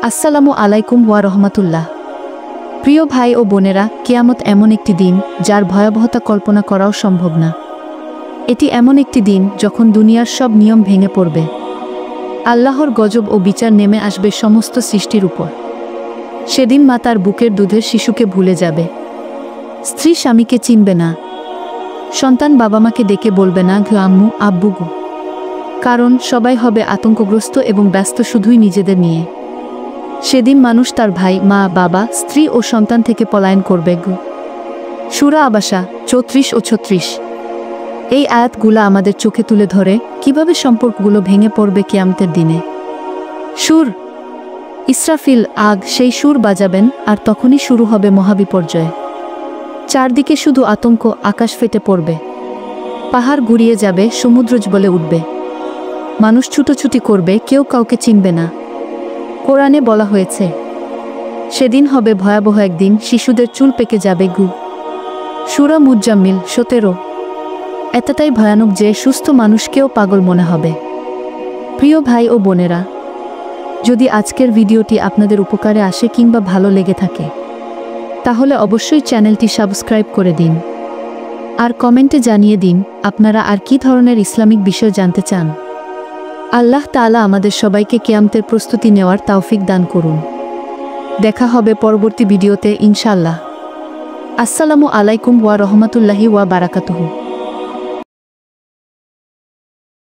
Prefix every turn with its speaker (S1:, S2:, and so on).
S1: আসসালামু আলাইকুম ওয়া রাহমাতুল্লাহ। প্রিয় ভাই ও বোনেরা, কিয়ামত এমন একটি দিন যার ভয়াবহতা কল্পনা করাও সম্ভব না। এটি এমন একটি দিন যখন দুনিয়ার সব নিয়ম ভেঙে পড়বে। আল্লাহর গজব ও বিচার নেমে আসবে সমস্ত সৃষ্টির উপর। সেদিন মা তার বুকের দুধের শিশুকে ভুলে যাবে, স্ত্রী স্বামীকে চিনবে না, সন্তান বাবা মাকে ডেকে বলবে না ঘু আম্মু আব্বু গু। কারণ সবাই হবে আতঙ্কগ্রস্ত এবং ব্যস্ত শুধুই নিজেদের নিয়ে। সেদিন মানুষ তার ভাই, মা, বাবা, স্ত্রী ও সন্তান থেকে পলায়ন করবে। সূরা আবাসা 34 ও 36। এই আয়াতগুলো আমাদের চোখে তুলে ধরে কিভাবে সম্পর্কগুলো ভেঙে পড়বে কিয়ামতের দিনে। সুর ইসরাফিল আগ সেই সুর বাজাবেন, আর তখনই শুরু হবে মহাবিপর্যয়। চারদিকে শুধু আতঙ্ক, আকাশ ফেটে পড়বে, পাহাড় গুড়িয়ে যাবে, সমুদ্র জ্বলে উঠবে, মানুষ ছুটোছুটি করবে, কেউ কাউকে চিনবে না। কোরআনে বলা হয়েছে সেদিন হবে ভয়াবহ একদিন, শিশুদের চুল পেকে যাবে। সূরা মুজ্জাম্মিল 17। এতটাই ভয়ানক যে সুস্থ মানুষকেও পাগল মনে হবে। প্রিয় ভাই ও বোনেরা, যদি আজকের ভিডিওটি আপনাদের উপকারে আসে কিংবা ভালো লেগে থাকে, তাহলে অবশ্যই চ্যানেলটি সাবস্ক্রাইব করে দিন, আর কমেন্টে জানিয়ে দিন আপনারা আর কী ধরনের ইসলামিক বিষয় জানতে চান। আল্লাহ তাআলা আমাদের সবাইকে কিয়ামতের প্রস্তুতি নেওয়ার তৌফিক দান করুন। দেখা হবে পরবর্তী ভিডিওতে ইনশাআল্লাহ। আসসালামু আলাইকুম ওয়া রাহমাতুল্লাহি ওয়া বারাকাতুহু।